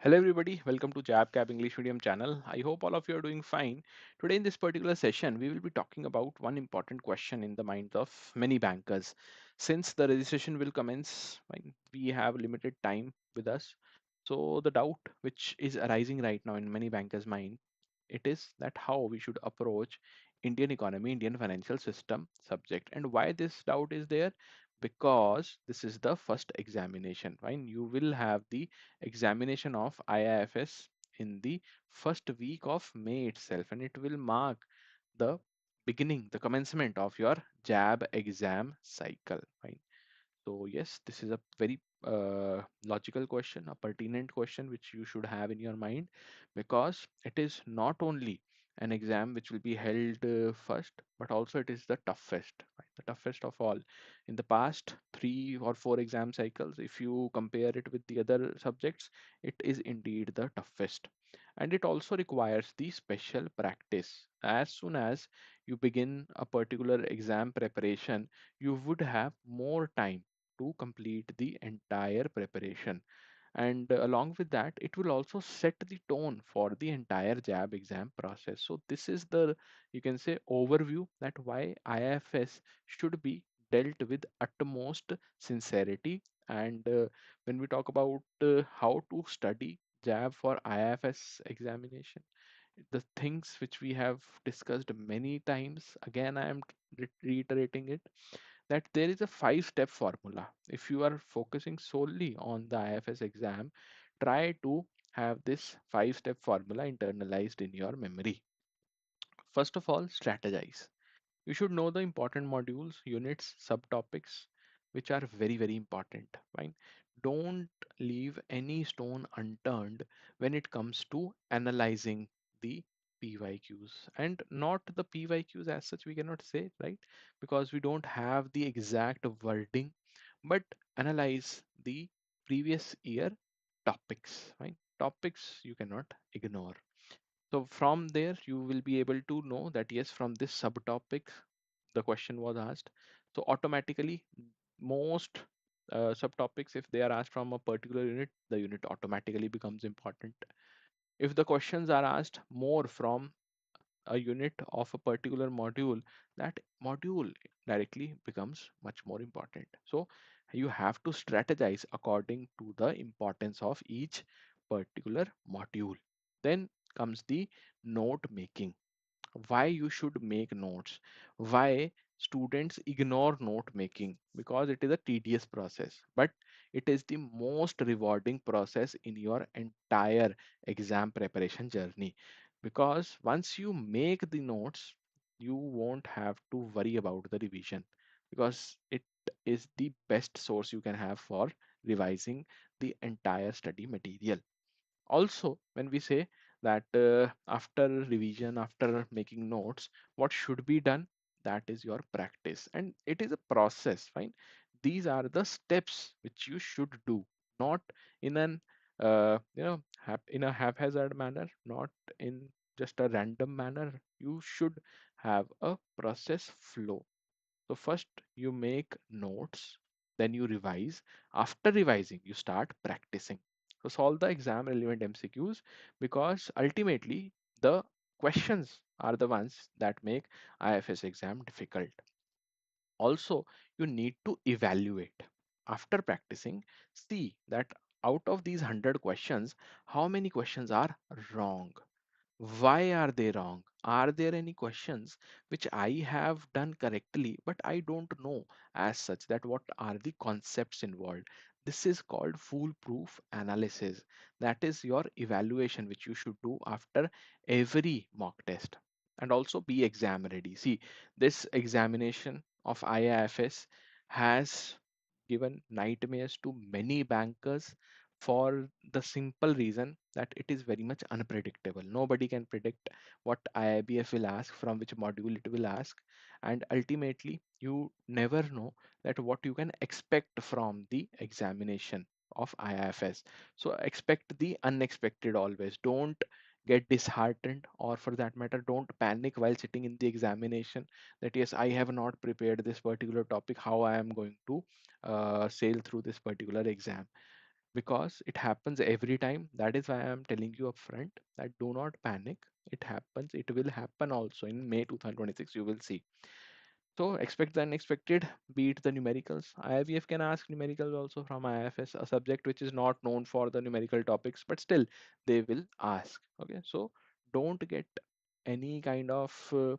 Hello everybody, welcome to JAIIB English Medium channel. I hope all of you are doing fine. Today in this particular session, we will be talking about one important question in the minds of many bankers. Since the registration will commence, we have limited time with us. So the doubt which is arising right now in many bankers' mind, it is that how we should approach Indian economy, Indian financial system subject, and why this doubt is there because this is the first examination. Right? You will have the examination of IIFS in the first week of May itself, and it will mark the beginning, the commencement of your JAB exam cycle. Right? So yes, this is a very logical question, a pertinent question which you should have in your mind because it is not only an exam which will be held first, but also it is the toughest, right? The toughest of all. In the past 3 or 4 exam cycles, if you compare it with the other subjects, it is indeed the toughest. And it also requires the special practice. As soon as you begin a particular exam preparation, you would have more time to complete the entire preparation. And along with that, it will also set the tone for the entire JAB exam process. So this is the, you can say, overview that why IFS should be dealt with utmost sincerity. And when we talk about how to study JAB for IFS examination, the things which we have discussed many times, again, I am reiterating it that there is a 5 step formula. If you are focusing solely on the IFS exam, try to have this 5 step formula internalized in your memory. First of all, strategize. You should know the important modules, units, subtopics, which are very, very important. Right? Don't leave any stone unturned when it comes to analyzing the PYQs, and not the PYQs as such, we cannot say, right? Because we don't have the exact wording, but analyze the previous year topics, right? Topics you cannot ignore. So from there, you will be able to know that yes, from this subtopic, the question was asked. So automatically, most subtopics, if they are asked from a particular unit, the unit automatically becomes important. If the questions are asked more from a unit of a particular module, that module directly becomes much more important. So you have to strategize according to the importance of each particular module. Then comes the note making. Why you should make notes, why students ignore note making, because it is a tedious process, but it is the most rewarding process in your entire exam preparation journey, because once you make the notes, you won't have to worry about the revision, because it is the best source you can have for revising the entire study material. Also, when we say that after revision, after making notes, what should be done, that is your practice, and it is a process, right? These are the steps which you should do, not in an in a haphazard manner, not in just a random manner. You should have a process flow. So first you make notes, then you revise. After revising, you start practicing. So solve the exam relevant MCQs, because ultimately the questions are the ones that make IFS exam difficult. Also, you need to evaluate. After practicing, see that out of these 100 questions, how many questions are wrong. Why are they wrong? Are there any questions which I have done correctly, but I don't know as such that what are the concepts involved? This is called foolproof analysis. That is your evaluation, which you should do after every mock test. And also be exam ready. See, this examination of IIFS has given nightmares to many bankers for the simple reason that it is very much unpredictable. Nobody can predict what IIBF will ask, from which module it will ask, and ultimately, you never know that what you can expect from the examination of IIFS. So expect the unexpected always. Don't get disheartened, or for that matter, don't panic while sitting in the examination that yes, I have not prepared this particular topic, how I am going to sail through this particular exam. because it happens every time. That is why I am telling you upfront that do not panic. It happens. It will happen also in May 2026. You will see. So expect the unexpected, beat the numericals. IVF can ask numericals also from IFS, a subject which is not known for the numerical topics, but still they will ask. Okay, so don't get any kind of a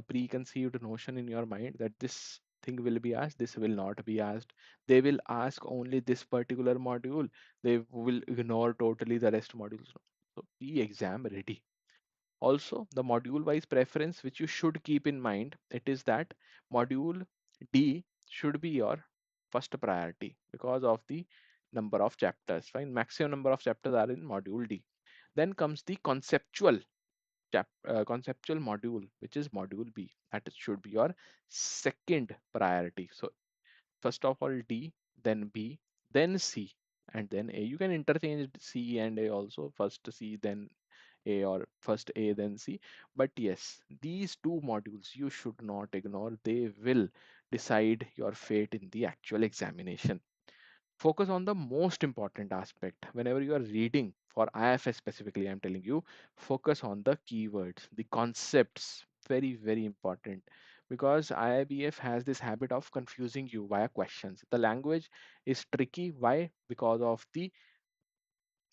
preconceived notion in your mind that this thing will be asked, this will not be asked. They will ask only this particular module. They will ignore totally the rest modules. So be exam ready. Also, the module wise preference which you should keep in mind, it is that module D should be your first priority because of the number of chapters. Fine, maximum number of chapters are in module D. Then comes the conceptual module, which is module B. That should be your second priority. So first of all D, then B, then C, and then A. You can interchange C and A also. First C, then A, or first A, then C. But yes, these two modules you should not ignore. They will decide your fate in the actual examination. Focus on the most important aspect. Whenever you are reading for IFS specifically, I'm telling you, focus on the keywords, the concepts. Very, very important, because IIBF has this habit of confusing you via questions. The language is tricky. Why? Because of the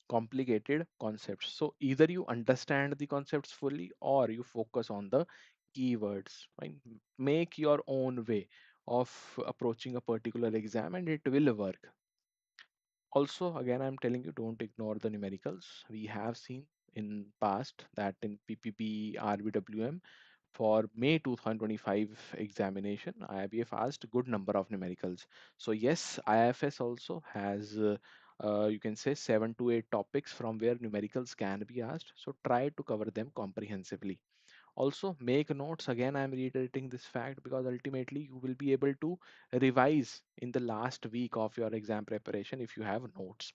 complicated concepts. So either you understand the concepts fully or you focus on the keywords. Right? Make your own way of approaching a particular exam and it will work. Also, again, I'm telling you, don't ignore the numericals. We have seen in past that in PPP RBWM for May 2025 examination, IIBF asked good number of numericals. So yes, IFS also has you can say 7 to 8 topics from where numericals can be asked. So try to cover them comprehensively. Also, make notes. Again, I'm reiterating this fact because ultimately you will be able to revise in the last week of your exam preparation if you have notes.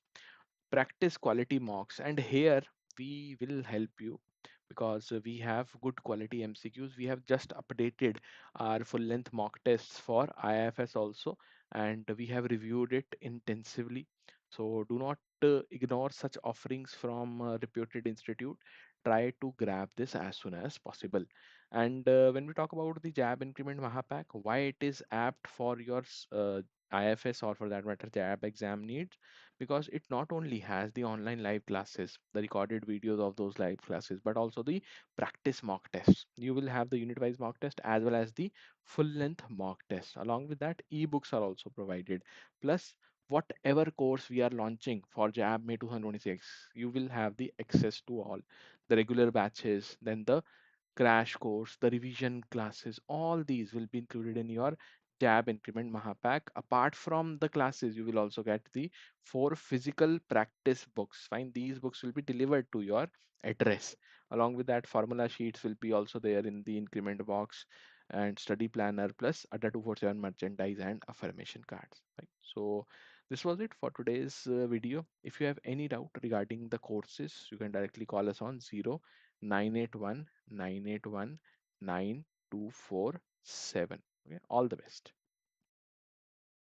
Practice quality mocks, and here we will help you because we have good quality MCQs. We have just updated our full length mock tests for IFS also, and we have reviewed it intensively. So do not ignore such offerings from reputed institute. Try to grab this as soon as possible. And when we talk about the JAB increment Mahapak, why it is apt for your IFS, or for that matter JAB exam needs, because it not only has the online live classes, the recorded videos of those live classes, but also the practice mock tests. You will have the unit wise mock test as well as the full length mock test. Along with that, ebooks are also provided. Plus, whatever course we are launching for JAB May 2026, you will have the access to all the regular batches, then the crash course, the revision classes, all these will be included in your JAB Increment Mahapak. Apart from the classes, you will also get the 4 physical practice books. Fine, these books will be delivered to your address. Along with that, formula sheets will be also there in the increment box, and study planner plus ADA 247 merchandise and affirmation cards. Right. So this was it for today's video. If you have any doubt regarding the courses, you can directly call us on 0981 981 9247. Okay, all the best.